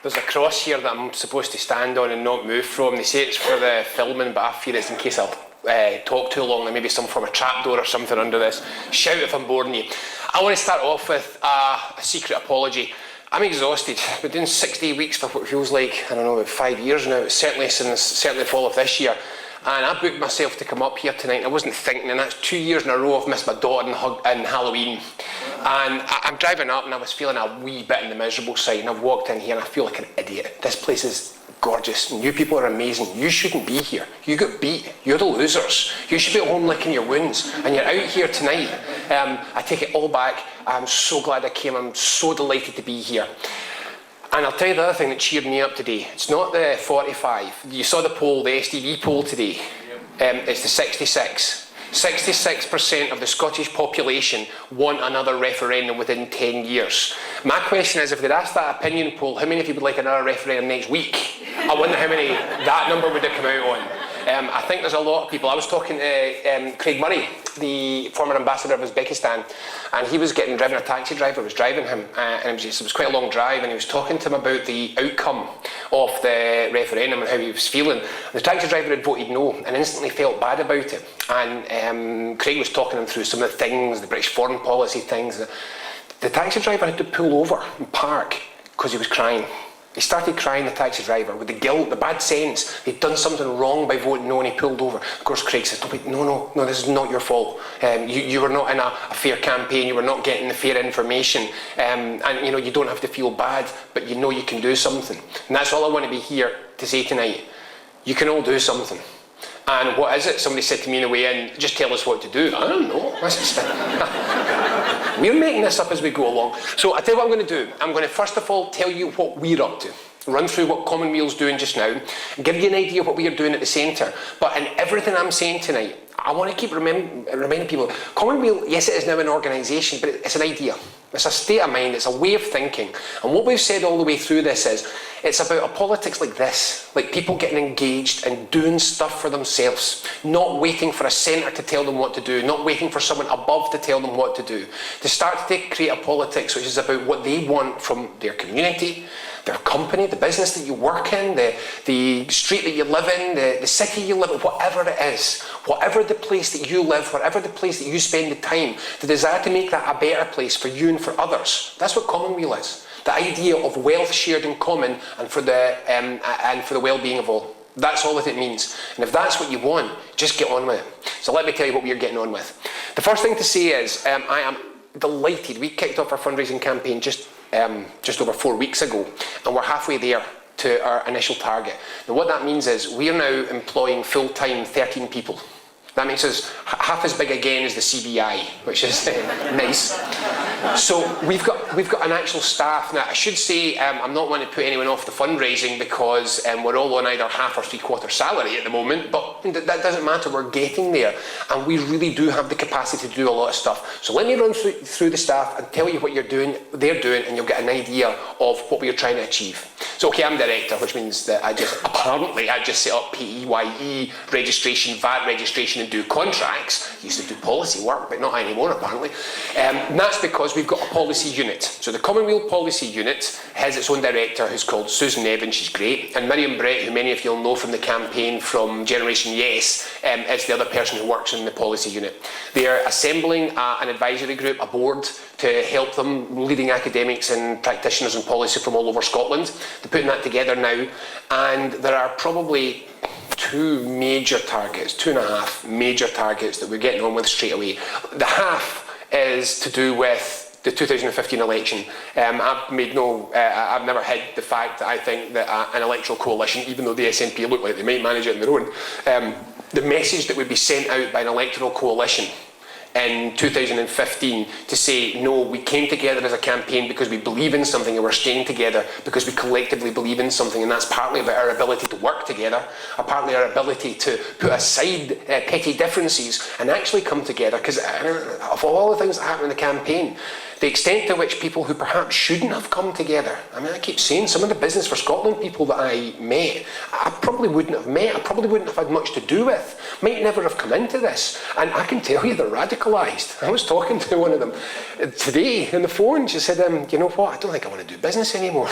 There's a cross here that I'm supposed to stand on and not move from. They say it's for the filming, but I fear it's in case I talk too long. There may be some form of trapdoor or something under this. Shout if I'm boring you. I want to start off with a secret apology. I'm exhausted. I've been doing 60 weeks for what feels like, I don't know, about 5 years now. It's certainly since the fall of this year. And I booked myself to come up here tonight. I wasn't thinking, and that's 2 years in a row I've missed my daughter in Halloween. And I'm driving up and I was feeling a wee bit on the miserable side, and I've walked in here and I feel like an idiot. This place is gorgeous and you people are amazing. You shouldn't be here. You got beat. You're the losers. You should be at home licking your wounds, and you're out here tonight. I take it all back. I'm so glad I came. I'm so delighted to be here. And I'll tell you the other thing that cheered me up today. It's not the 45. You saw the poll, the STV poll today. It's the 66. 66% of the Scottish population want another referendum within 10 years. My question is, if they'd asked that opinion poll, how many of you would like another referendum next week? I wonder how many that number would have come out on. I think there's a lot of people. I was talking to Craig Murray, the former ambassador of Uzbekistan, and he was getting driven. A taxi driver was driving him, and it was quite a long drive, and he was talking to him about the outcome of the referendum and how he was feeling. The taxi driver had voted no and instantly felt bad about it, and Craig was talking him through some of the things, the British foreign policy things. The taxi driver had to pull over and park because he was crying. He started crying, the taxi driver, with the guilt, the bad sense. He'd done something wrong by voting no, and he pulled over. Of course, Craig says, no, this is not your fault. You were not in a fair campaign. You were not getting the fair information. And you don't have to feel bad, but you know you can do something. And that's all I want to be here to say tonight. You can all do something. And what is it? Somebody said to me on the way in, just tell us what to do. I don't know. We're making this up as we go along. So I tell you what I'm going to do. I'm going to first of all tell you what we're up to. Run through what Common Weal's doing just now, and give you an idea of what we are doing at the centre. But in everything I'm saying tonight, I want to keep reminding people, Common Weal, yes, it is now an organisation, but it's an idea. It's a state of mind, it's a way of thinking. And what we've said all the way through this is, it's about a politics like this, like people getting engaged and doing stuff for themselves, not waiting for a centre to tell them what to do, not waiting for someone above to tell them what to do. To start to create a politics which is about what they want from their community, their company, the business that you work in, the street that you live in, the city you live in, whatever it is, whatever the place that you live, whatever the place that you spend the time, the desire to make that a better place for you and for others. That's what Common Weal is. The idea of wealth shared in common and for the well-being of all. That's all that it means. And if that's what you want, just get on with it. So let me tell you what we are getting on with. The first thing to say is, I am delighted. We kicked off our fundraising campaign just over 4 weeks ago, and we're halfway there to our initial target. Now what that means is we are now employing full-time 13 people. That makes us half as big again as the CBI, which is nice. So we've got an actual staff. Now I should say I'm not wanting to put anyone off the fundraising because we're all on either half or three-quarter salary at the moment, but that doesn't matter, we're getting there. And we really do have the capacity to do a lot of stuff. So let me run through the staff and tell you what they're doing, and you'll get an idea of what we are trying to achieve. So okay, I'm director, which means that I just set up PEYE registration, VAT registration, and do contracts. I used to do policy work, but not anymore apparently. And that's because we've got a policy unit. So the Common Weal policy unit has its own director who's called Susan Evans, she's great, and Miriam Brett, who many of you will know from the campaign from Generation Yes, is the other person who works in the policy unit. They are assembling an advisory group, a board, to help them, leading academics and practitioners in policy from all over Scotland. They're putting that together now, and there are probably two and a half major targets that we're getting on with straight away. The half is to do with the 2015 election. I've never hid the fact that I think that an electoral coalition, even though the SNP look like they might manage it on their own, the message that would be sent out by an electoral coalition in 2015 to say, no, we came together as a campaign because we believe in something, and we're staying together because we collectively believe in something, and that's partly about our ability to work together, partly our ability to put aside petty differences and actually come together, because of all the things that happened in the campaign, the extent to which people who perhaps shouldn't have come together, I mean, I keep saying some of the Business for Scotland people that I met, I probably wouldn't have met, I probably wouldn't have had much to do with, might never have come into this. And I can tell you they're radicalised. I was talking to one of them today on the phone. She said, you know what, I don't think I want to do business anymore.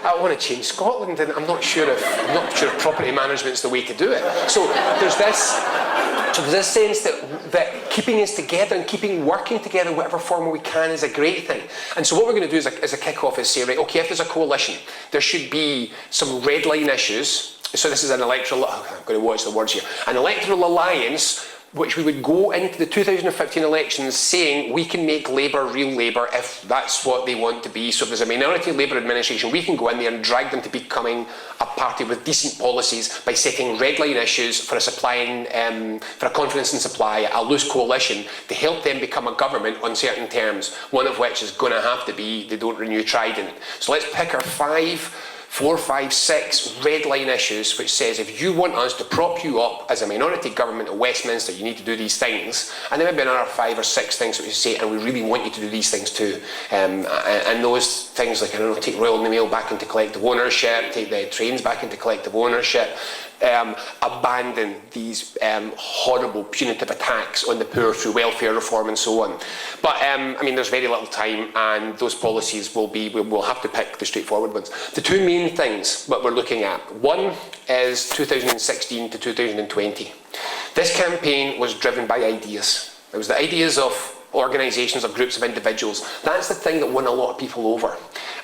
I want to change Scotland, and I'm not sure if property management's the way to do it. So there's this sense that keeping us together and working together in whatever form we can is a great thing. And so what we're going to do as a kick-off is say, right, okay, if there's a coalition, there should be some red line issues. So this is an electoral, I'm going to watch the words here, an electoral alliance which we would go into the 2015 elections saying we can make Labour real Labour if that's what they want to be. So if there's a minority Labour administration, we can go in there and drag them to becoming a party with decent policies by setting red line issues for a confidence in supply, a loose coalition to help them become a government on certain terms, one of which is going to have to be they don't renew Trident. So let's pick our 4, 5, 6 red line issues which says if you want us to prop you up as a minority government at Westminster, you need to do these things. And there may be another 5 or 6 things that we say, and we really want you to do these things too. And those things like, I don't know, take Royal Mail back into collective ownership, take the trains back into collective ownership, abandon these horrible punitive attacks on the poor through welfare reform and so on. But I mean, there's very little time, and those policies we'll have to pick the straightforward ones. The 2 main things that we're looking at, one is 2016 to 2020. This campaign was driven by ideas. It was the ideas of organisations or groups of individuals. That's the thing that won a lot of people over.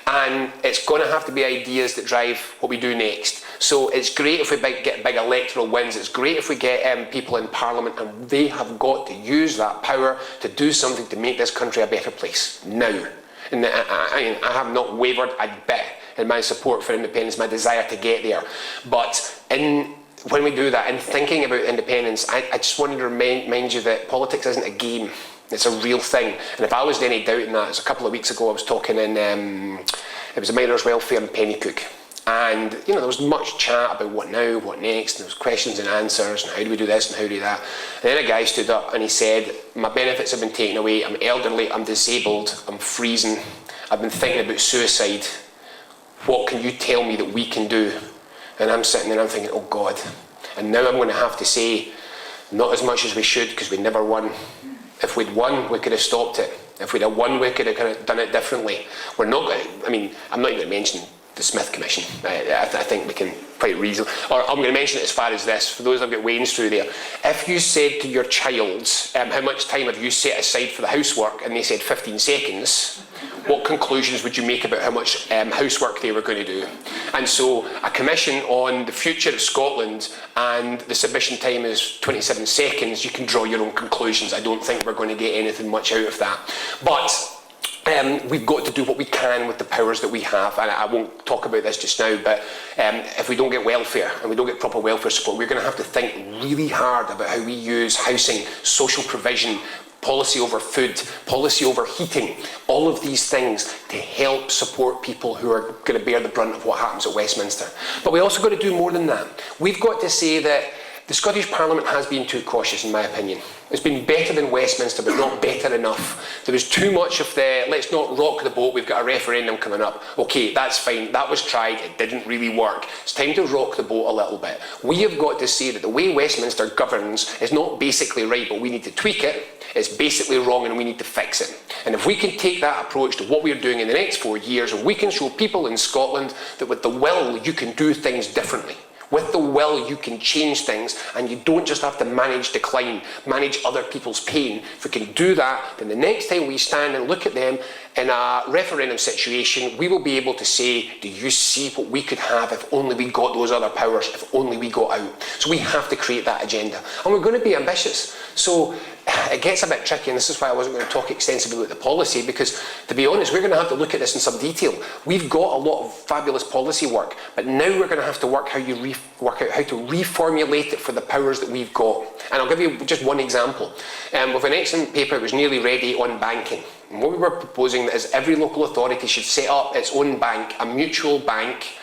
And it's going to have to be ideas that drive what we do next. So it's great if we get big electoral wins. It's great if we get people in Parliament, and they have got to use that power to do something to make this country a better place now. And I have not wavered a bit in my support for independence, my desire to get there. But when we do that, in thinking about independence, I just wanted to remind you that politics isn't a game. It's a real thing. And if I was in any doubt in that, it was a couple of weeks ago I was talking in, it was a miners' welfare in Pennycook. And, you know, there was much chat about what now, what next, and there was questions and answers, and how do we do this and how do we do that. And then a guy stood up and he said, my benefits have been taken away, I'm elderly, I'm disabled, I'm freezing, I've been thinking about suicide. What can you tell me that we can do? And I'm sitting there and I'm thinking, oh God. And now I'm going to have to say, not as much as we should, because we never won. If we'd won, we could have stopped it. If we'd have won, we could have kind of done it differently. We're not going to, I mean, I'm not even going to mention the Smith Commission. I think we can quite reasonably, or I'm going to mention it as far as this, for those that have got Waynes through there. If you said to your child, how much time have you set aside for the housework, and they said 15 seconds, what conclusions would you make about how much housework they were going to do? And so a commission on the future of Scotland, and the submission time is 27 seconds, you can draw your own conclusions. I don't think we're going to get anything much out of that. But we've got to do what we can with the powers that we have, and I won't talk about this just now, but if we don't get welfare and we don't get proper welfare support, we're going to have to think really hard about how we use housing, social provision, policy over food, policy over heating, all of these things to help support people who are going to bear the brunt of what happens at Westminster. But we also got to do more than that. We've got to say that the Scottish Parliament has been too cautious, in my opinion. It's been better than Westminster, but not better enough. There was too much of the, let's not rock the boat, we've got a referendum coming up. Okay, that's fine, that was tried, it didn't really work. It's time to rock the boat a little bit. We have got to say that the way Westminster governs is not basically right, but we need to tweak it. It's basically wrong and we need to fix it. And if we can take that approach to what we're doing in the next 4 years, and we can show people in Scotland that with the will you can do things differently. With the will, you can change things, and you don't just have to manage decline, manage other people's pain. If we can do that, then the next time we stand and look at them in a referendum situation, we will be able to say, do you see what we could have if only we got those other powers, if only we got out? So we have to create that agenda. And we're going to be ambitious. So it gets a bit tricky, and this is why I wasn't going to talk extensively about the policy, because to be honest, we're going to have to look at this in some detail. We've got a lot of fabulous policy work, but now we're going to have to work out how to reformulate it for the powers that we've got. And I'll give you just one example. With an excellent paper, it was nearly ready on banking. And what we were proposing is every local authority should set up its own bank, a mutual bank,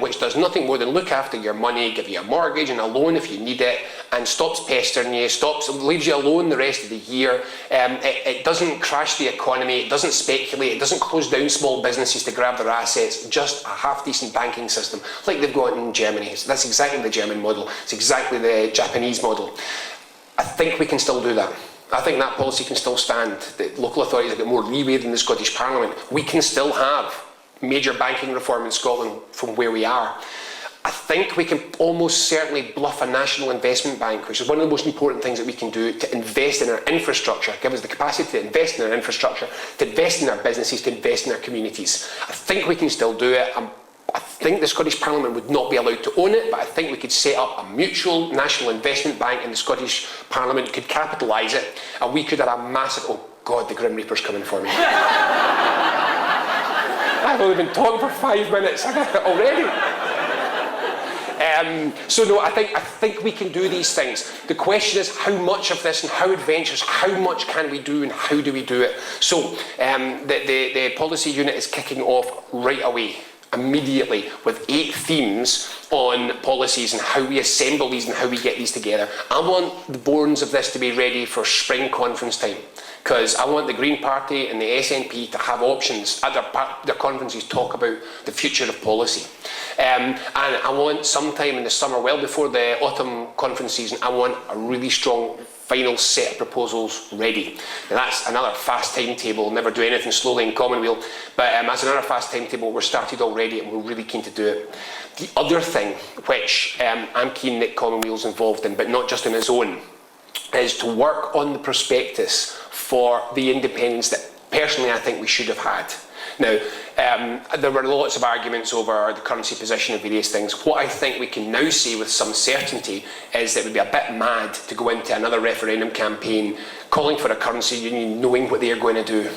which does nothing more than look after your money, give you a mortgage and a loan if you need it, and stops pestering you, leaves you alone the rest of the year. It doesn't crash the economy, it doesn't speculate, it doesn't close down small businesses to grab their assets, just a half-decent banking system like they've got in Germany. So that's exactly the German model, it's exactly the Japanese model. I think we can still do that. I think that policy can still stand. The local authorities have got more leeway than the Scottish Parliament. We can still have major banking reform in Scotland from where we are. I think we can almost certainly bluff a national investment bank, which is one of the most important things that we can do, to invest in our infrastructure, give us the capacity to invest in our infrastructure, to invest in our businesses, to invest in our communities. I think we can still do it. I think the Scottish Parliament would not be allowed to own it, but I think we could set up a mutual national investment bank and the Scottish Parliament could capitalise it, and we could have a massive... Oh God, the Grim Reaper's coming for me. I've only been talking for 5 minutes already. So no, I think we can do these things. The question is how much of this and how adventurous, how much can we do and how do we do it? So the policy unit is kicking off right away, immediately, with 8 themes on policies and how we assemble these and how we get these together. I want the bones of this to be ready for spring conference time, because I want the Green Party and the SNP to have options at their conferences talk about the future of policy. And I want sometime in the summer, well before the autumn conference season, I want a really strong final set of proposals ready. Now that's another fast timetable, never do anything slowly in Common Weal, but that's another fast timetable. We're started already and we're really keen to do it. The other thing which I'm keen that Common Weal's involved in, but not just on its own, is to work on the prospectus for the independence that personally I think we should have had. Now, there were lots of arguments over the currency position of various things. What I think we can now say with some certainty is that it would be a bit mad to go into another referendum campaign calling for a currency union, knowing what they are going to do.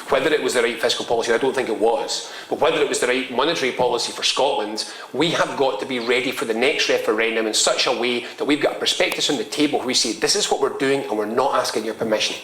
Whether it was the right fiscal policy, I don't think it was, but whether it was the right monetary policy for Scotland, we have got to be ready for the next referendum in such a way that we've got a prospectus on the table where we say, this is what we're doing and we're not asking your permission.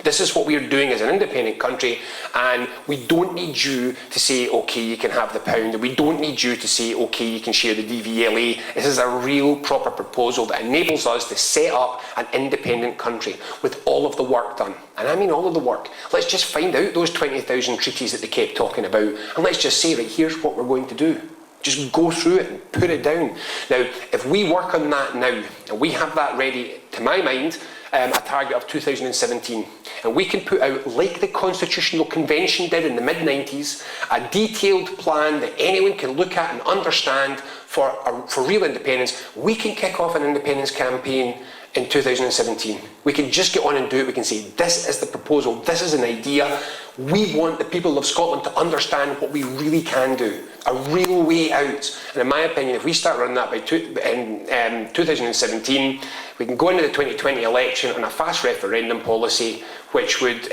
This is what we're doing as an independent country, and we don't need you to say, OK, you can have the pound, and we don't need you to say, OK, you can share the DVLA. This is a real proper proposal that enables us to set up an independent country with all of the work done. And I mean all of the work. Let's just find out those 20,000 treaties that they kept talking about, and let's just say, right, here's what we're going to do. Just go through it and put it down. Now, if we work on that now, and we have that ready, to my mind, a target of 2017. And we can put out, like the Constitutional Convention did in the mid-90s, a detailed plan that anyone can look at and understand for real independence. We can kick off an independence campaign in 2017. We can just get on and do it. We can say, this is the proposal, this is an idea. We want the people of Scotland to understand what we really can do, a real way out. And in my opinion, if we start running that by 2017, we can go into the 2020 election on a fast referendum policy, which would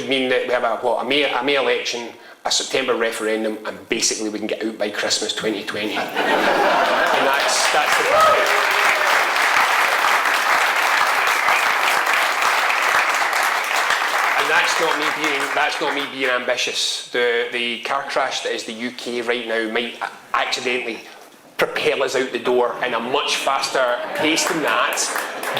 mean that we have a May election, a September referendum, and basically we can get out by Christmas 2020. And that's the plan. That's not me being ambitious. The car crash that is the UK right now might accidentally propel us out the door in a much faster pace than that.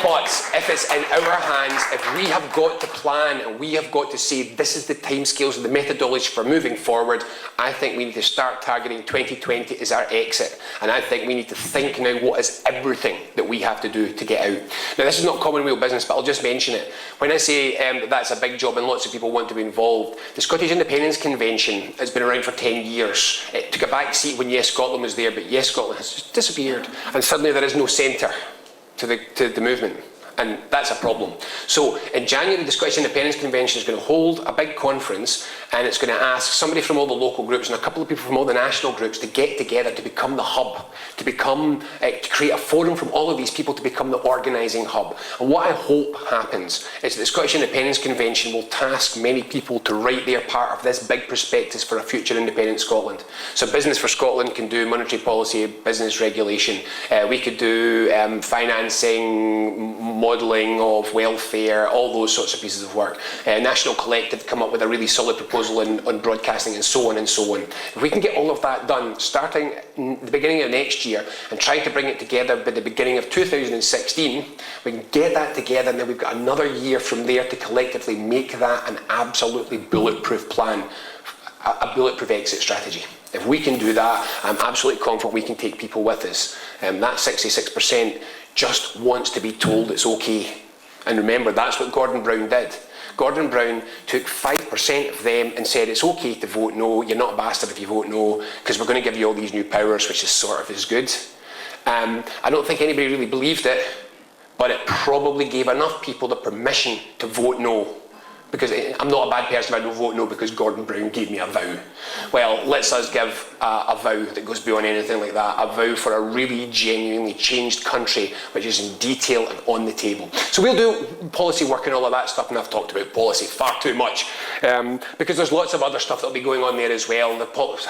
But if it's in our hands, if we have got to plan and we have got to say this is the timescales and the methodology for moving forward, I think we need to start targeting 2020 as our exit. And I think we need to think now what is everything that we have to do to get out. Now, this is not Common Weal business, but I'll just mention it. When I say that that's a big job and lots of people want to be involved, the Scottish Independence Convention has been around for 10 years. It took a back seat when Yes Scotland was there, but Yes Scotland has just disappeared. And suddenly there is no centre to the movement. And that's a problem. So in January, the Scottish Independence Convention is going to hold a big conference, and it's going to ask somebody from all the local groups and a couple of people from all the national groups to get together to become the hub, to create a forum from all of these people to become the organising hub. And what I hope happens is that the Scottish Independence Convention will task many people to write their part of this big prospectus for a future independent Scotland. So Business for Scotland can do monetary policy, business regulation. We could do financing, modelling of welfare, all those sorts of pieces of work. National Collective come up with a really solid proposal on broadcasting, and so on and so on. If we can get all of that done, starting the beginning of next year, and try to bring it together by the beginning of 2016, we can get that together, and then we've got another year from there to collectively make that an absolutely bulletproof plan, a bulletproof exit strategy. If we can do that, I'm absolutely confident we can take people with us. That 66% just wants to be told it's okay. And remember, that's what Gordon Brown did. Gordon Brown took 5% of them and said it's okay to vote no, you're not a bastard if you vote no, because we're going to give you all these new powers, which is sort of as good. I don't think anybody really believed it, but it probably gave enough people the permission to vote no. Because I'm not a bad person if I don't vote no because Gordon Brown gave me a vow. Well, let's us give a vow that goes beyond anything like that, a vow for a really genuinely changed country, which is in detail and on the table. So we'll do policy work and all of that stuff, and I've talked about policy far too much, because there's lots of other stuff that'll be going on there as well.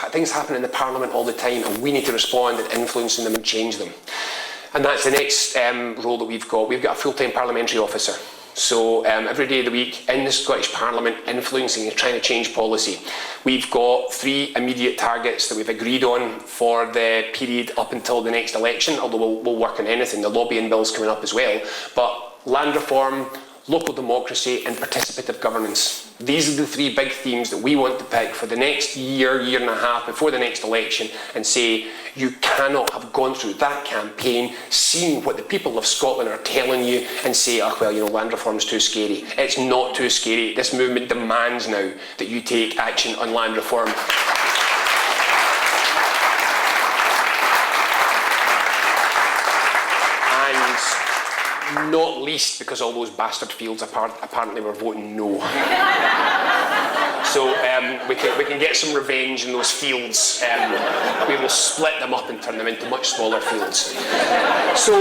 Things happen in the Parliament all the time, and we need to respond and influence them and change them. And that's the next role that we've got. We've got a full-time parliamentary officer. So every day of the week in the Scottish Parliament, influencing and trying to change policy. We've got 3 immediate targets that we've agreed on for the period up until the next election, although we'll work on anything. The lobbying bill's coming up as well. But land reform, local democracy and participative governance. These are the 3 big themes that we want to pick for the next year, year and a half before the next election, and say you cannot have gone through that campaign, seen what the people of Scotland are telling you and say, oh well, you know, land reform is too scary. It's not too scary. This movement demands now that you take action on land reform. Not least because all those bastard fields apparently were voting no. So we can get some revenge in those fields. We will split them up and turn them into much smaller fields. So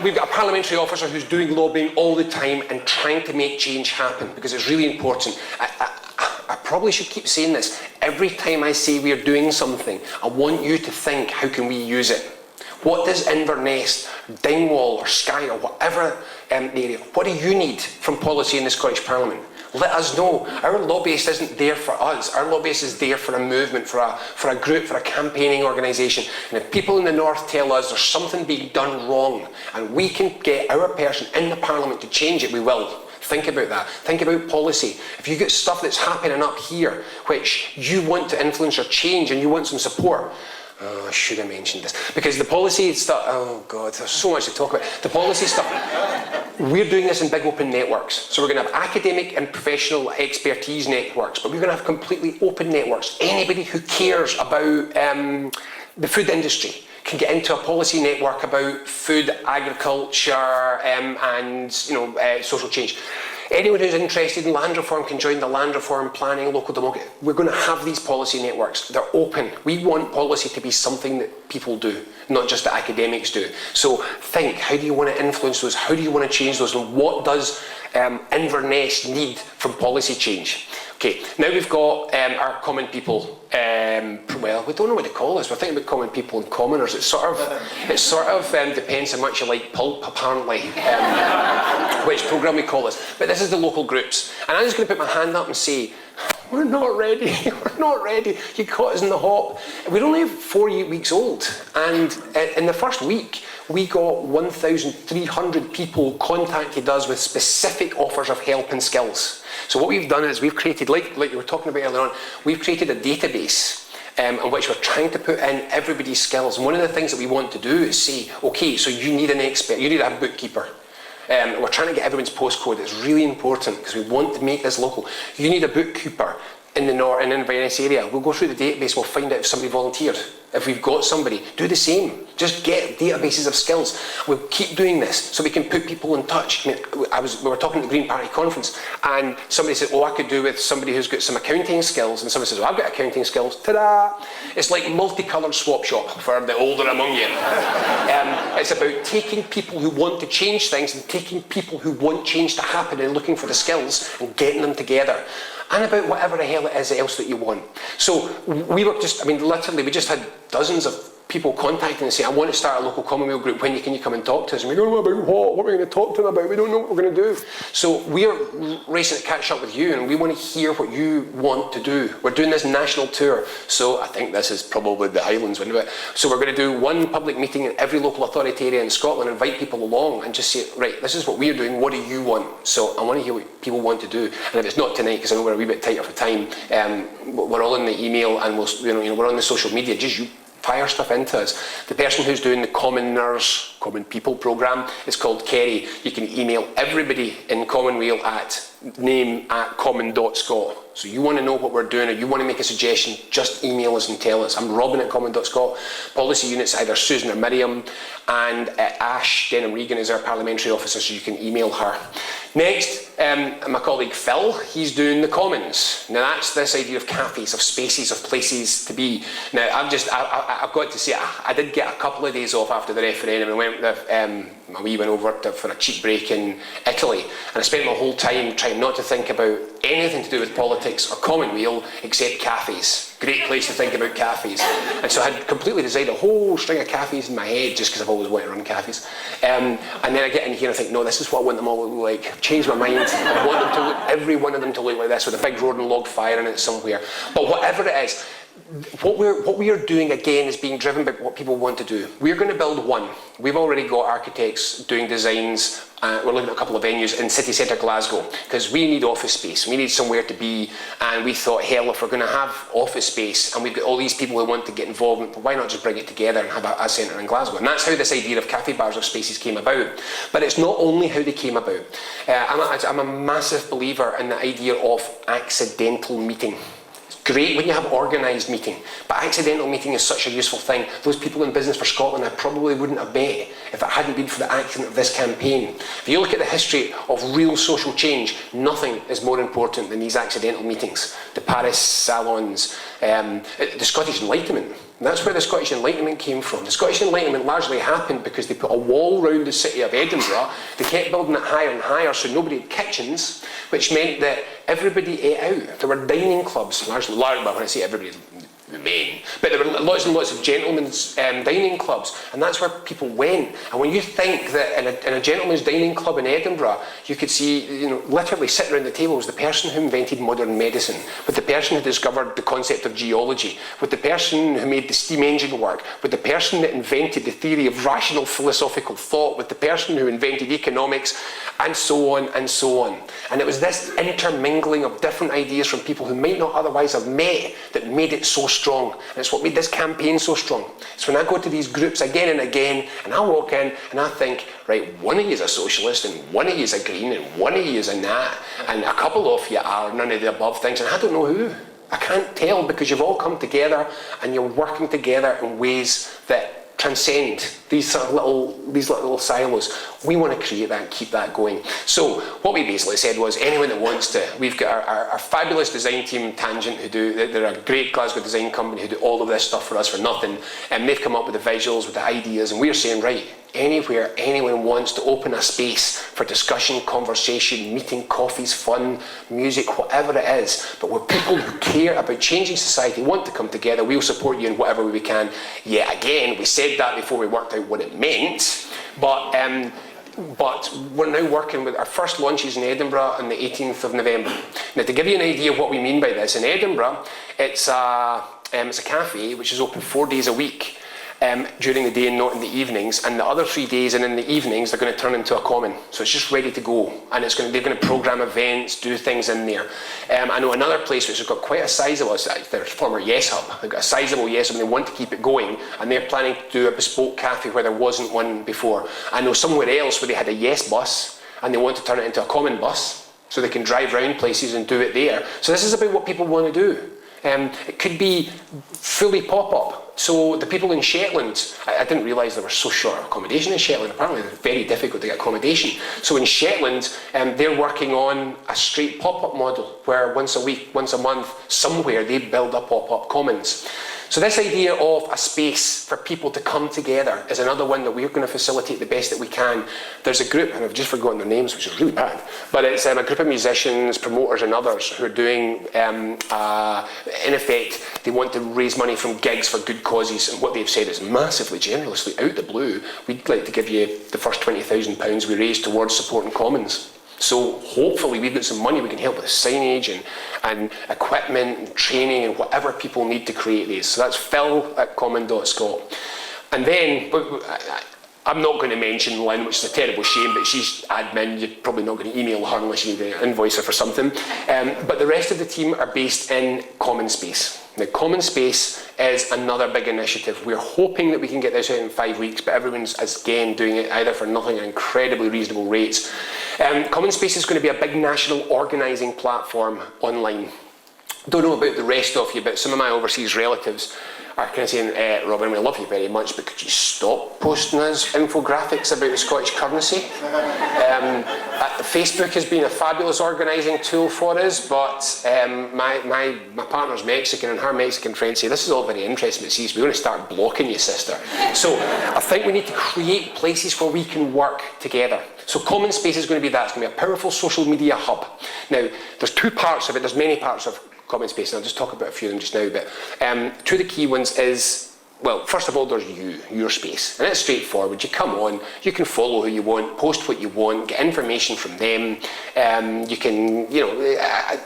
we've got a parliamentary officer who's doing lobbying all the time and trying to make change happen, because it's really important. I probably should keep saying this. Every time I say we're doing something, I want you to think, how can we use it? What does Inverness, Dingwall or Skye or whatever area, what do you need from policy in the Scottish Parliament? Let us know. Our lobbyist isn't there for us. Our lobbyist is there for a movement, for a group, for a campaigning organisation. And if people in the north tell us there's something being done wrong and we can get our person in the Parliament to change it, we will. Think about that. Think about policy. If you get stuff that's happening up here which you want to influence or change and you want some support, oh, I should have mentioned this. Because the policy stuff, oh God, there's so much to talk about. The policy stuff, we're doing this in big open networks. So we're going to have academic and professional expertise networks, but we're going to have completely open networks. Anybody who cares about the food industry can get into a policy network about food, agriculture, and social change. Anyone who's interested in land reform can join the land reform planning, local democracy. We're going to have these policy networks. They're open. We want policy to be something that people do, not just that academics do. So think, how do you want to influence those? How do you want to change those? And what does Inverness need from policy change? Okay, now we've got our common people. Well, we don't know what to call this. We're thinking about common people and commoners. It sort of depends how much you like pulp, apparently, which programme we call this. But this is the local groups. And I'm just going to put my hand up and say, we're not ready. We're not ready. You caught us in the hop. We're only 4 weeks old. And in the first week, we got 1,300 people contacted us with specific offers of help and skills. So what we've done is we've created, like you were talking about earlier on, we've created a database in which we're trying to put in everybody's skills. And one of the things that we want to do is say, okay, so you need an expert, you need a bookkeeper. We're trying to get everyone's postcode. It's really important because we want to make this local. You need a bookkeeper in the north, in Inverness area. We'll go through the database, we'll find out if somebody volunteered. If we've got somebody, do the same. Just get databases of skills. We'll keep doing this so we can put people in touch. I mean, we were talking at the Green Party conference and somebody said, oh, I could do with somebody who's got some accounting skills. And somebody says, well, I've got accounting skills. Ta-da! It's like multicoloured swap shop for the older among you. It's about taking people who want to change things and taking people who want change to happen and looking for the skills and getting them together. And about whatever the hell it is else that you want. So we were just, I mean, literally, we just had dozens of people contacting and saying, I want to start a local Common Weal group, when can you come and talk to us? And we go, oh, about what? What are we going to talk to them about? We don't know what we're going to do. So we're racing to catch up with you, and we want to hear what you want to do. We're doing this national tour, so I think this is probably the Highlands, isn't it? So we're going to do one public meeting in every local authority area in Scotland, invite people along and just say, right, this is what we're doing, what do you want? So I want to hear what people want to do. And if it's not tonight, because I know we're a wee bit tighter for time, we're all in the email, and we're on the social media, just you fire stuff into us. The person who's doing the Commoners, Common People programme is called Kerry. You can email everybody in Common Weal at name@common.scot. So you want to know what we're doing, or you want to make a suggestion, just email us and tell us. I'm Robin at common.scot. Policy unit's either Susan or Miriam, and Ash Denham-Regan is our parliamentary officer, so you can email her. Next, my colleague Phil, he's doing the Commons. Now that's this idea of cafes, of spaces, of places to be. Now I've got to say, I did get a couple of days off after the referendum, and went with we went over for a cheap break in Italy, and I spent my whole time trying not to think about anything to do with politics or Common Weal except cafes. Great place to think about cafes. And so I had completely designed a whole string of cafes in my head, just because I've always wanted to run cafes. And then I get in here and I think, no, this is what I want them all to look like. I've changed my mind. I want them to look, every one of them to look like this, with a big roaring log fire in it somewhere. But whatever it is, what we are doing again is being driven by what people want to do. We're going to build one. We've already got architects doing designs. We're looking at a couple of venues in city centre Glasgow, because we need office space. We need somewhere to be, and we thought, hell, if we're going to have office space and we've got all these people who want to get involved, why not just bring it together and have a centre in Glasgow? And that's how this idea of cafe bars of spaces came about. But it's not only how they came about. I'm a massive believer in the idea of accidental meeting. Great when you have organised meeting, but accidental meeting is such a useful thing. Those people in Business for Scotland I probably wouldn't have met if it hadn't been for the accident of this campaign. If you look at the history of real social change, nothing is more important than these accidental meetings. The Paris salons, the Scottish Enlightenment. And that's where the Scottish Enlightenment came from. The Scottish Enlightenment largely happened because they put a wall around the city of Edinburgh. They kept building it higher and higher, so nobody had kitchens, which meant that everybody ate out. There were dining clubs, largely, but when I say everybody, the main, but there were lots and lots of gentlemen's dining clubs, and that's where people went. And when you think that in a gentleman's dining club in Edinburgh, you could see, literally sitting around the table was the person who invented modern medicine, with the person who discovered the concept of geology, with the person who made the steam engine work, with the person that invented the theory of rational philosophical thought, with the person who invented economics, and so on and so on. And it was this intermingling of different ideas from people who might not otherwise have met that made it so strong. And it's what made this campaign so strong. It's when I go to these groups again and again, and I walk in and I think, right, one of you is a socialist, and one of you is a green, and one of you is a nat, and a couple of you are none of the above things, and I don't know who. I can't tell, because you've all come together and you're working together in ways that transcend these little silos. We want to create that and keep that going. So what we basically said was, anyone that wants to, we've got our fabulous design team, Tangent, they're a great Glasgow design company who do all of this stuff for us for nothing, and they've come up with the visuals, with the ideas, and we're saying, right, anywhere anyone wants to open a space for discussion, conversation, meeting, coffees, fun, music, whatever it is, but where people who care about changing society want to come together, we'll support you in whatever way we can. Yeah, again, we said that before we worked out what it meant, but we're now working with our first launches in Edinburgh on the 18th of November. Now, to give you an idea of what we mean by this, in Edinburgh, it's a cafe which is open 4 days a week. During the day and not in the evenings, and the other 3 days and in the evenings they're going to turn into a common, so it's just ready to go, and they're going to program events, do things in there. I know another place which has got quite a sizable, their former Yes Hub, they've got a sizable Yes Hub and they want to keep it going, and they're planning to do a bespoke cafe where there wasn't one before. I know somewhere else where they had a Yes bus and they want to turn it into a common bus so they can drive around places and do it there. So this is about what people want to do. It could be fully pop-up. So the people in Shetland, I didn't realise there was so short accommodation in Shetland. Apparently it's very difficult to get accommodation. So in Shetland, they're working on a straight pop-up model where once a week, once a month, somewhere they build a pop-up commons. So this idea of a space for people to come together is another one that we're going to facilitate the best that we can. There's a group, and I've just forgotten their names, which is really bad, but it's a group of musicians, promoters and others who are doing, in effect, they want to raise money from gigs for good causes, and what they've said is massively generously, out the blue, we'd like to give you the first £20,000 we raised towards supporting Commons. So hopefully we've got some money we can help with signage and equipment and training and whatever people need to create these. So that's phil@common.scot. And then, I'm not going to mention Lynn, which is a terrible shame, but she's admin. You're probably not going to email her unless you need to invoice her for something. But the rest of the team are based in Common Space. Now, Common Space is another big initiative. We're hoping that we can get this out in 5 weeks, but everyone's, again, doing it either for nothing or incredibly reasonable rates. Common Space is going to be a big national organising platform online. Don't know about the rest of you, but some of my overseas relatives are kind of saying, Robin, we love you very much, but could you stop posting us infographics about the Scottish currency? Facebook has been a fabulous organising tool for us, but my partner's Mexican and her Mexican friends say, this is all very interesting, but see, we're going to start blocking you, sister. So I think we need to create places where we can work together. So Common Space is going to be that. It's going to be a powerful social media hub. Now, there's two parts of it. There's many parts of Common Space, and I'll just talk about a few of them just now, but two of the key ones is, well, first of all, there's your space, and it's straightforward. You come on, you can follow who you want, post what you want, get information from them. You can,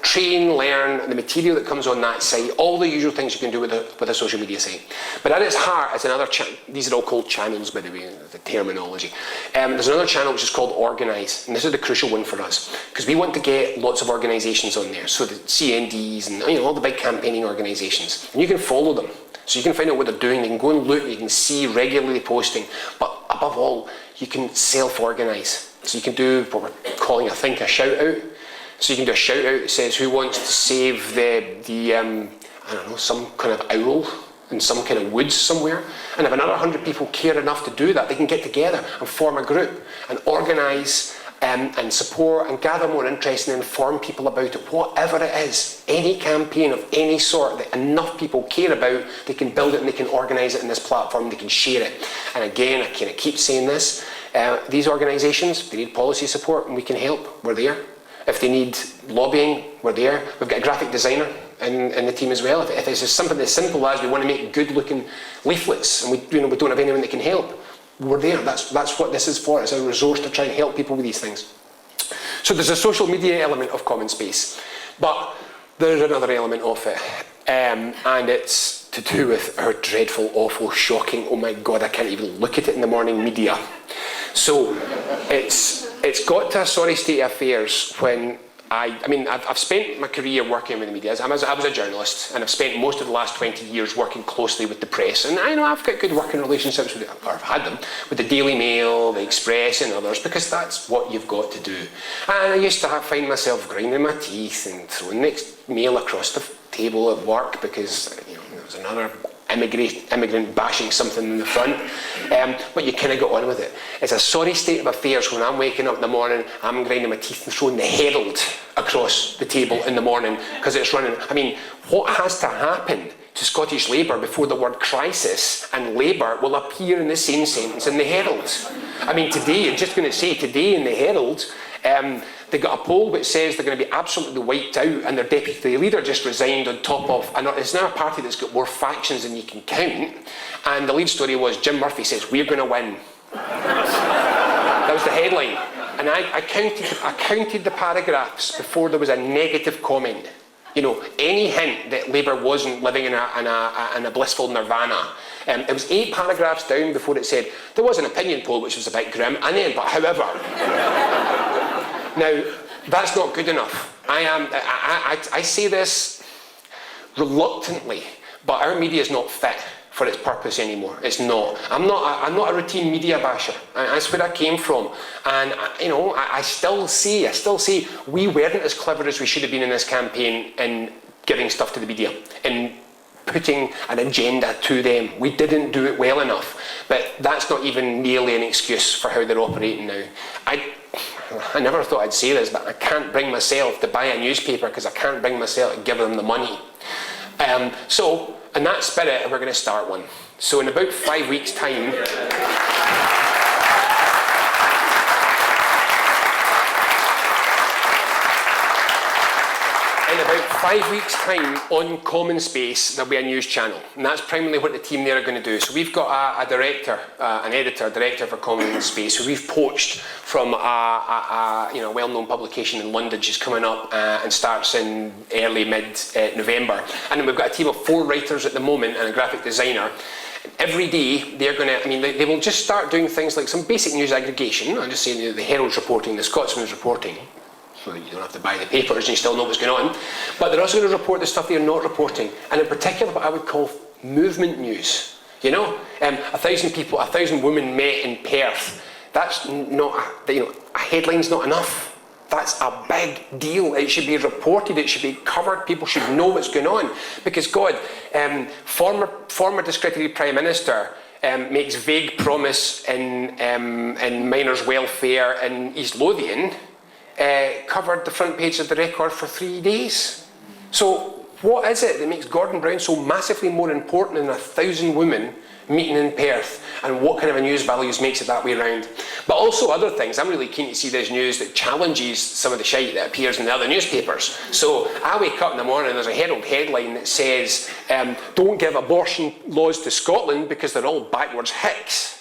train, learn the material that comes on that site, all the usual things you can do with a social media site. But at its heart, it's another these are all called channels, by the way, the terminology. There's another channel which is called Organise, and this is the crucial one for us, because we want to get lots of organisations on there, so the CNDs and all the big campaigning organisations, and you can follow them. So you can find out what they're doing, you can go and look, you can see regularly posting, but above all, you can self-organise. So you can do what we're calling, I think, a shout-out. So you can do a shout-out that says, who wants to save some kind of owl in some kind of woods somewhere? And if another 100 people care enough to do that, they can get together and form a group and organise and support and gather more interest and inform people about it, whatever it is. Any campaign of any sort that enough people care about, they can build it and they can organise it in this platform, they can share it. And again, I kind of keep saying this, these organisations, they need policy support and we can help, we're there. If they need lobbying, we're there. We've got a graphic designer in the team as well. If it's just something as simple as we want to make good looking leaflets and we don't have anyone that can help, we're there. That's what this is for. It's a resource to try and help people with these things. So there's a social media element of Common Space, but there's another element of it, and it's to do with our dreadful, awful, shocking, oh my God, I can't even look at it in the morning media. So it's got to a sorry state of affairs when I've spent my career working with the media. I was a journalist, and I've spent most of the last 20 years working closely with the press. And I know I've got good working relationships with or I've had them, with the Daily Mail, the Express and others, because that's what you've got to do. And I used to find myself grinding my teeth and throwing next mail across the table at work because there was another immigrant bashing something in the front, but you kind of got on with it. It's a sorry state of affairs when I'm waking up in the morning, I'm grinding my teeth and throwing the Herald across the table in the morning because it's running. I mean, what has to happen to Scottish Labour before the word crisis and Labour will appear in the same sentence in the Herald? I mean, today, I'm just going to say, today in the Herald, they got a poll which says they're going to be absolutely wiped out and their deputy leader just resigned on top of, and it's now a party that's got more factions than you can count, and the lead story was Jim Murphy says, we're going to win. That was the headline. And I counted the paragraphs before there was a negative comment. Any hint that Labour wasn't living in a blissful nirvana. It was 8 paragraphs down before it said, there was an opinion poll which was a bit grim, and then, but however. Now, that's not good enough. I say this reluctantly, but our media is not fit for its purpose anymore. It's not. I'm not a routine media basher. That's where I came from. And I still say we weren't as clever as we should have been in this campaign in giving stuff to the media, in putting an agenda to them. We didn't do it well enough. But that's not even nearly an excuse for how they're operating now. I never thought I'd say this, but I can't bring myself to buy a newspaper because I can't bring myself to give them the money. So, in that spirit, we're going to start one. So in about 5 weeks' time, on Common Space, there'll be a news channel, and that's primarily what the team there are going to do. So we've got a director, an editor for Common Space, who we've poached from a well-known publication in London. She's coming up and starts in early mid-November. And then we've got a team of 4 writers at the moment and a graphic designer. Every day they're going to, they will just start doing things like some basic news aggregation. I'm just saying the Herald's reporting, the Scotsman's reporting. So you don't have to buy the papers and you still know what's going on. But they're also going to report the stuff they're not reporting. And in particular, what I would call movement news. 1,000 people, 1,000 women met in Perth. That's not, a headline's not enough. That's a big deal. It should be reported, it should be covered, people should know what's going on. Because former discredited Prime Minister makes vague promise in miners' welfare in East Lothian, covered the front page of the Record for 3 days. So what is it that makes Gordon Brown so massively more important than 1,000 women meeting in Perth, and what kind of a news values makes it that way around? But also other things. I'm really keen to see this news that challenges some of the shite that appears in the other newspapers. So I wake up in the morning and there's a Herald headline that says, don't give abortion laws to Scotland because they're all backwards hicks.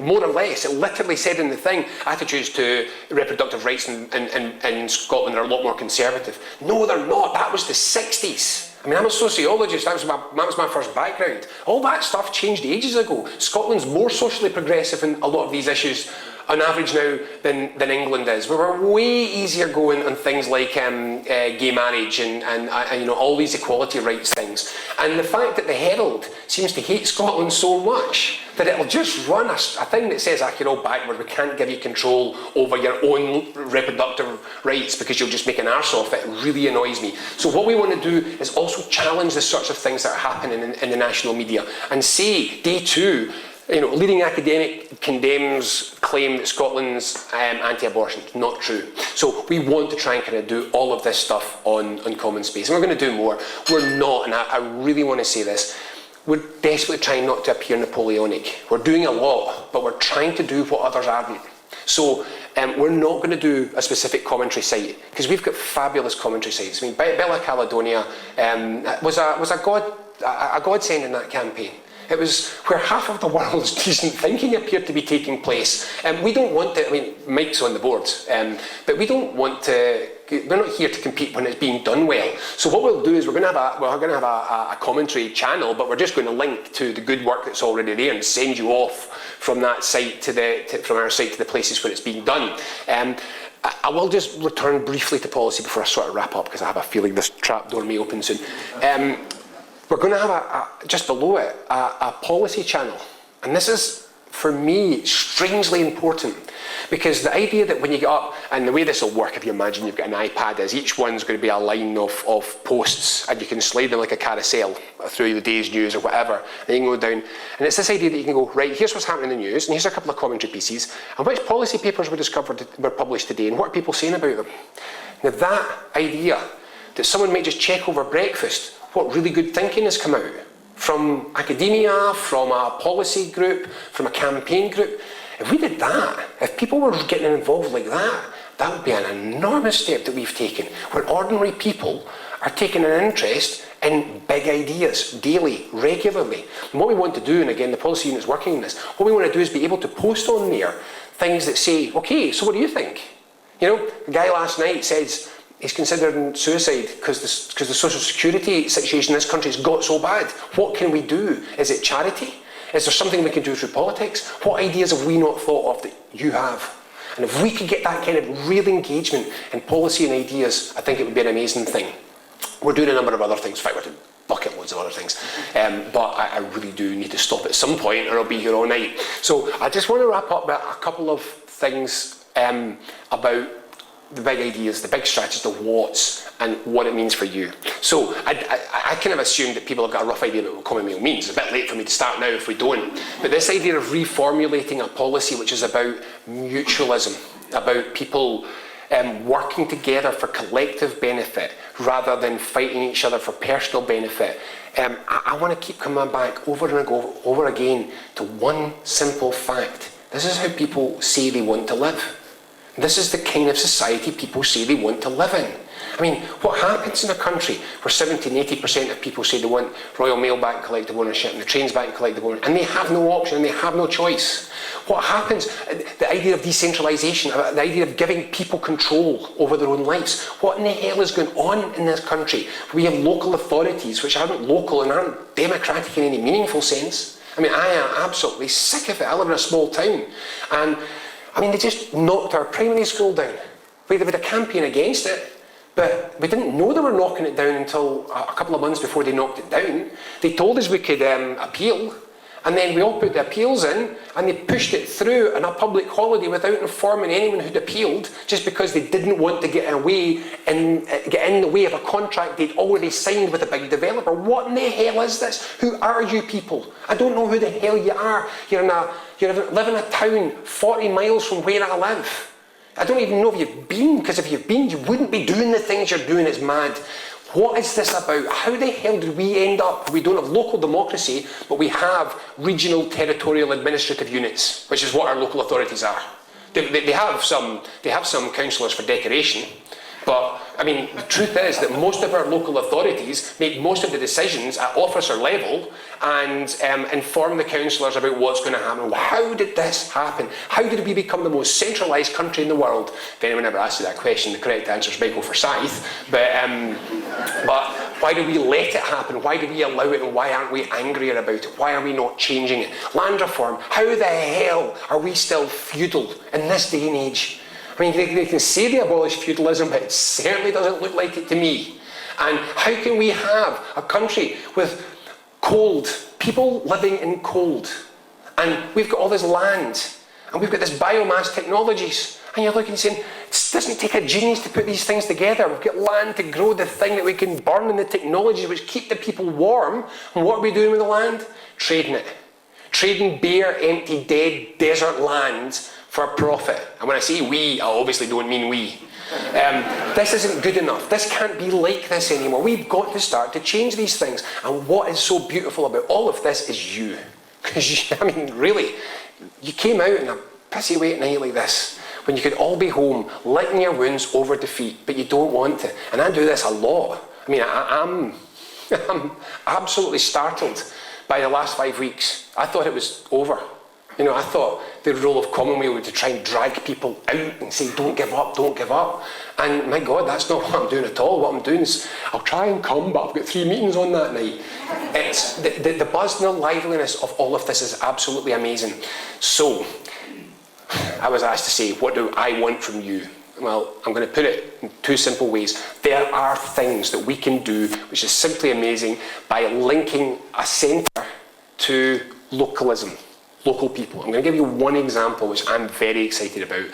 More or less, it literally said in the thing, attitudes to reproductive rights in Scotland are a lot more conservative. No, they're not. That was the 60s. I'm a sociologist, that was my first background. All that stuff changed ages ago. Scotland's more socially progressive in a lot of these issues on average now than England is. We were way easier going on things like gay marriage and all these equality rights things. And the fact that the Herald seems to hate Scotland so much that it'll just run a thing that says, you're all backward, we can't give you control over your own reproductive rights because you'll just make an arse off it. It really annoys me. So what we want to do is also challenge the sorts of things that are happening in the national media and say, day 2, leading academic condemns claim that Scotland's anti-abortion. It's not true. So we want to try and kind of do all of this stuff on Common Space. And we're going to do more. We're not, and I really want to say this, we're desperately trying not to appear Napoleonic. We're doing a lot, but we're trying to do what others aren't. So we're not going to do a specific commentary site, because we've got fabulous commentary sites. Bella Caledonia was a godsend in that campaign. It was where half of the world's decent thinking appeared to be taking place. We don't want to, Mike's on the board, but we don't want to, we're not here to compete when it's being done well. So what we'll do is we're going to have a commentary channel, but we're just going to link to the good work that's already there and send you off from that site from our site to the places where it's being done. I will just return briefly to policy before I sort of wrap up, because I have a feeling this trapdoor may open soon. We're going to have, just below it, a policy channel. And this is, for me, strangely important. Because the idea that when you get up, and the way this will work, if you imagine you've got an iPad, is each one's going to be a line of posts, and you can slide them like a carousel through the day's news or whatever, and you can go down. And it's this idea that you can go, right, here's what's happening in the news, and here's a couple of commentary pieces, and which policy papers were published today, and what are people saying about them? Now that idea, that someone might just check over breakfast what really good thinking has come out from academia, from a policy group, from a campaign group. If we did that, if people were getting involved like that, that would be an enormous step that we've taken, where ordinary people are taking an interest in big ideas, daily, regularly. And what we want to do, and again, the policy unit is working on this, what we want to do is be able to post on there things that say, okay, so what do you think? The guy last night says, he's considering suicide because the social security situation in this country has got so bad. What can we do? Is it charity? Is there something we can do through politics? What ideas have we not thought of that you have? And if we could get that kind of real engagement in policy and ideas, I think it would be an amazing thing. We're doing a number of other things. In fact, we're doing bucket loads of other things. But I really do need to stop at some point or I'll be here all night. So I just want to wrap up with a couple of things about the big ideas, the big strategies, the what's, and what it means for you. So I kind of assumed that people have got a rough idea about what Common Weal means. It's a bit late for me to start now if we don't. But this idea of reformulating a policy which is about mutualism, about people working together for collective benefit rather than fighting each other for personal benefit. I want to keep coming back over and over again to one simple fact. This is how people say they want to live. This is the kind of society people say they want to live in. I mean, what happens in a country where 70 and 80% of people say they want Royal Mail back in collective ownership and the trains back in collective ownership, and they have no option and they have no choice? What happens? The idea of decentralisation, the idea of giving people control over their own lives. What in the hell is going on in this country? We have local authorities which aren't local and aren't democratic in any meaningful sense. I mean, I am absolutely sick of it. I live in a small town, and I mean, they just knocked our primary school down. We had a campaign against it, but we didn't know they were knocking it down until a couple of months before they knocked it down. They told us we could appeal, and then we all put the appeals in, and they pushed it through on a public holiday without informing anyone who'd appealed, just because they didn't want to get in the way of a contract they'd already signed with a big developer. What in the hell is this? Who are you people? I don't know who the hell you are. You live in a town 40 miles from where I live. I don't even know if you've been, because if you've been, you wouldn't be doing the things you're doing. It's mad. What is this about? How the hell did we end up? We don't have local democracy, but we have regional territorial administrative units, which is what our local authorities are. They have some councillors for decoration, but I mean, the truth is that most of our local authorities make most of the decisions at officer level and inform the councillors about what's going to happen. How did this happen? How did we become the most centralised country in the world? If anyone ever asks you that question, the correct answer is Michael Forsyth. But why do we let it happen? Why do we allow it, and why aren't we angrier about it? Why are we not changing it? Land reform. How the hell are we still feudal in this day and age? I mean, they can say they abolished feudalism, but it certainly doesn't look like it to me. And how can we have a country with cold, people living in cold, and we've got all this land, and we've got this biomass technologies, and you're looking and saying, it doesn't take a genius to put these things together. We've got land to grow the thing that we can burn, and the technologies which keep the people warm. And what are we doing with the land? Trading it. Trading bare, empty, dead, desert land for profit. And when I say we, I obviously don't mean we. This isn't good enough. This can't be like this anymore. We've got to start to change these things. And what is so beautiful about all of this is you. Because, I mean, really, you came out in a pissy way at night like this, when you could all be home, licking your wounds over defeat, but you don't want to. And I do this a lot. I mean, I'm absolutely startled by the last 5 weeks. I thought it was over. You know, I thought the role of Common Weal was to try and drag people out and say, don't give up, don't give up. And my God, that's not what I'm doing at all. What I'm doing is, I'll try and come, but I've got 3 meetings on that night. It's the buzz and the liveliness of all of this is absolutely amazing. So, I was asked to say, what do I want from you? Well, I'm going to put it in 2 simple ways. There are things that we can do which is simply amazing by linking a centre to localism. Local people. I'm going to give you one example which I'm very excited about,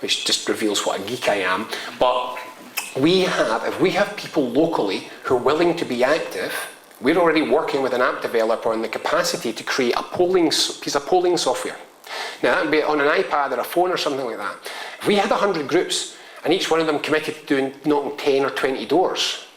which just reveals what a geek I am. But if we have people locally who are willing to be active, we're already working with an app developer on the capacity to create a piece of polling software. Now that would be on an iPad or a phone or something like that. If we had 100 groups and each one of them committed to knocking 10 or 20 doors,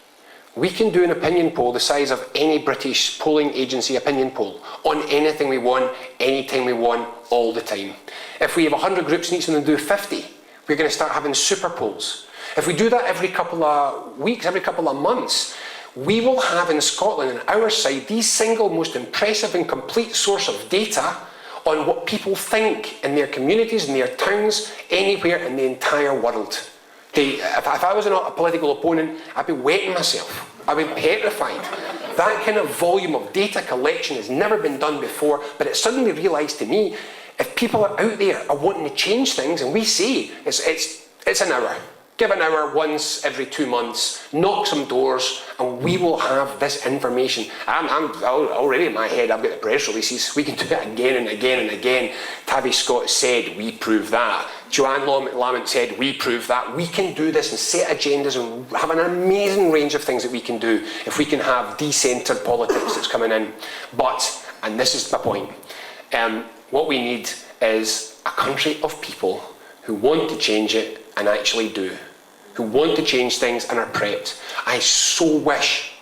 we can do an opinion poll the size of any British polling agency opinion poll on anything we want, anytime we want, all the time. If we have 100 groups and each of them do 50, we're going to start having super polls. If we do that every couple of weeks, every couple of months, we will have in Scotland, on our side, the single most impressive and complete source of data on what people think in their communities, in their towns, anywhere in the entire world. If I was a political opponent, I'd be wetting myself. I'd be petrified. That kind of volume of data collection has never been done before, but it suddenly realised to me, if people are out there are wanting to change things, and we say it's an hour, give an hour once every 2 months, knock some doors, and we will have this information. I'm already in my head, I've got the press releases. We can do it again and again and again. Tavi Scott said, we prove that. Joanne Lamont said, we prove that. We can do this and set agendas and have an amazing range of things that we can do if we can have decentered politics that's coming in. But, and this is my point, what we need is a country of people who want to change it and actually do, who want to change things and are prepped. I so wish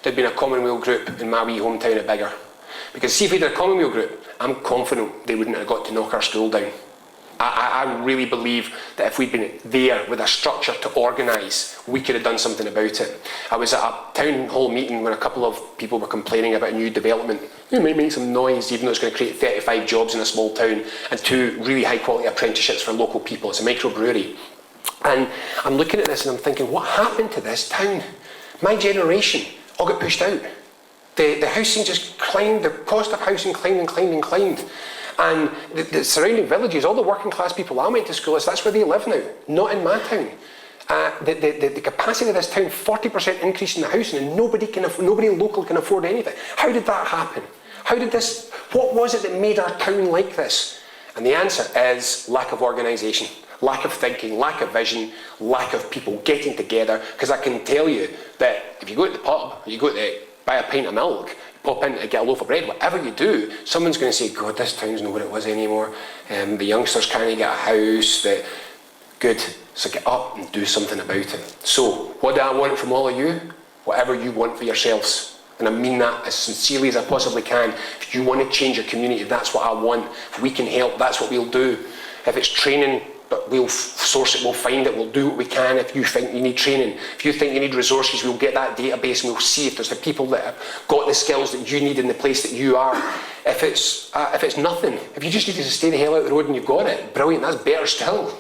there'd been a Common Weal group in my wee hometown of Biggar. Because see, if we did a Common Weal group, I'm confident they wouldn't have got to knock our school down. I really believe that if we'd been there with a structure to organise, we could have done something about it. I was at a town hall meeting when a couple of people were complaining about a new development. It might make some noise, even though it's going to create 35 jobs in a small town and 2 really high quality apprenticeships for local people. It's a microbrewery. And I'm looking at this and I'm thinking, what happened to this town? My generation all got pushed out. The housing just climbed, the cost of housing climbed and climbed and climbed. And the surrounding villages, all the working class people I went to school with, that's where they live now, not in my town. The capacity of this town, 40% increase in the housing, and nobody local can afford anything. How did that happen? What was it that made our town like this? And the answer is lack of organisation, lack of thinking, lack of vision, lack of people getting together. Because I can tell you that if you go to the pub, you go to buy a pint of milk, pop in to get a loaf of bread, whatever you do, someone's going to say, God, this town's not what it was anymore. The youngsters can't get a house. Good, so get up and do something about it. So, what do I want from all of you? Whatever you want for yourselves. And I mean that as sincerely as I possibly can. If you want to change your community, that's what I want. If we can help, that's what we'll do. If it's training, but we'll source it, we'll find it, we'll do what we can. If you think you need training, if you think you need resources, we'll get that database and we'll see if there's the people that have got the skills that you need in the place that you are. If it's nothing, if you just need to stay the hell out of the road and you've got it, brilliant, that's better still.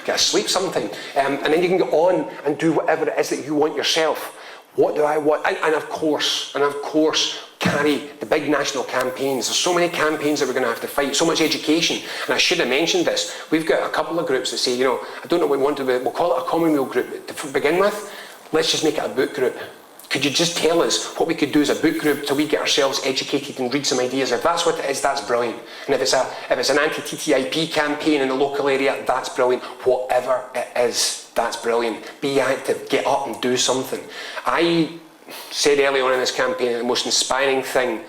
Get a sleep sometime. And then you can go on and do whatever it is that you want yourself. What do I want? And of course, carry the big national campaigns. There's so many campaigns that we're going to have to fight, so much education. And I should have mentioned this. We've got a couple of groups that say, I don't know what we want to do, we'll call it a Common Weal group to begin with. Let's just make it a book group. Could you just tell us what we could do as a book group till we get ourselves educated and read some ideas? If that's what it is, that's brilliant. And if it's an anti-TTIP campaign in the local area, that's brilliant. Whatever it is, that's brilliant. Be active, get up and do something. I said early on in this campaign, the most inspiring thing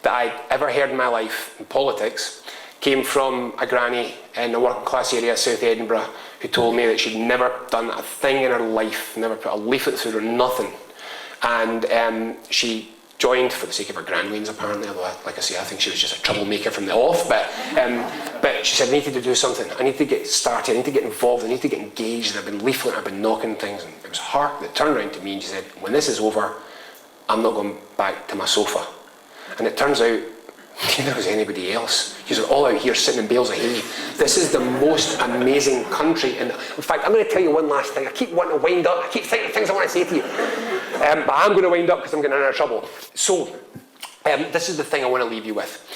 that I'd ever heard in my life in politics came from a granny in a working class area south Edinburgh who told me that she'd never done a thing in her life, never put a leaflet through or nothing. And she joined for the sake of her grandwains apparently, although like I say, I think she was just a troublemaker from the off, but she said, I needed to do something, I need to get started, I need to get involved, I need to get engaged, and I've been leafleting, I've been knocking things, and it was her that turned around to me and she said, when this is over, I'm not going back to my sofa. And it turns out, neither was anybody else. You're all out here sitting in bales of hay. This is the most amazing country. And in fact, I'm going to tell you one last thing. I keep wanting to wind up. I keep thinking of things I want to say to you. But I'm going to wind up because I'm getting in trouble. So, this is the thing I want to leave you with.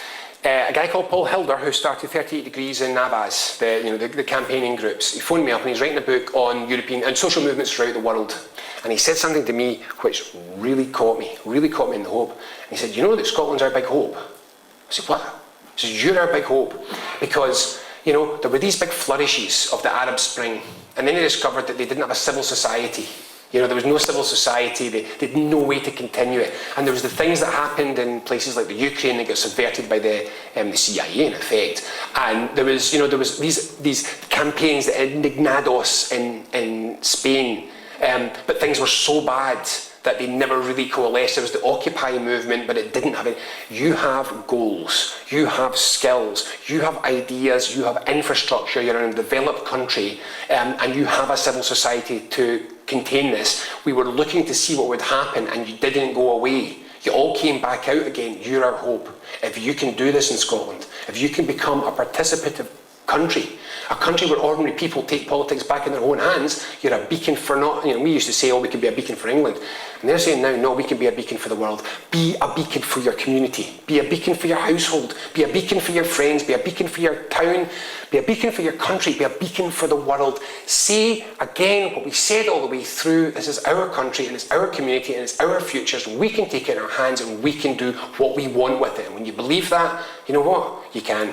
A guy called Paul Hilder, who started 38 Degrees in Navas, the campaigning groups, he phoned me up and he's writing a book on European and social movements throughout the world. And he said something to me which really caught me in the hope. And he said, you know that Scotland's our big hope? I said, what? He says, you're our big hope. Because, there were these big flourishes of the Arab Spring. And then they discovered that they didn't have a civil society. There was no civil society, they had no way to continue it. And there was the things that happened in places like the Ukraine that got subverted by the CIA in effect. And there was these campaigns, the Indignados in Spain, but things were so bad that they never really coalesced. There was the Occupy movement, but it didn't have it. You have goals, you have skills, you have ideas, you have infrastructure, you're in a developed country, and you have a civil society to contain this. We were looking to see what would happen, and you didn't go away. You all came back out again. You're our hope. If you can do this in Scotland, if you can become a participative country, a country where ordinary people take politics back in their own hands, you're a beacon for we used to say, we can be a beacon for England. And they're saying now, no, we can be a beacon for the world. Be a beacon for your community. Be a beacon for your household. Be a beacon for your friends. Be a beacon for your town. Be a beacon for your country. Be a beacon for the world. Say again what we said all the way through. This is our country and it's our community and it's our futures. We can take it in our hands and we can do what we want with it. And when you believe that, you know what? You can.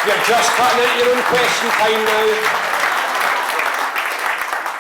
You're just cutting out your own question time now.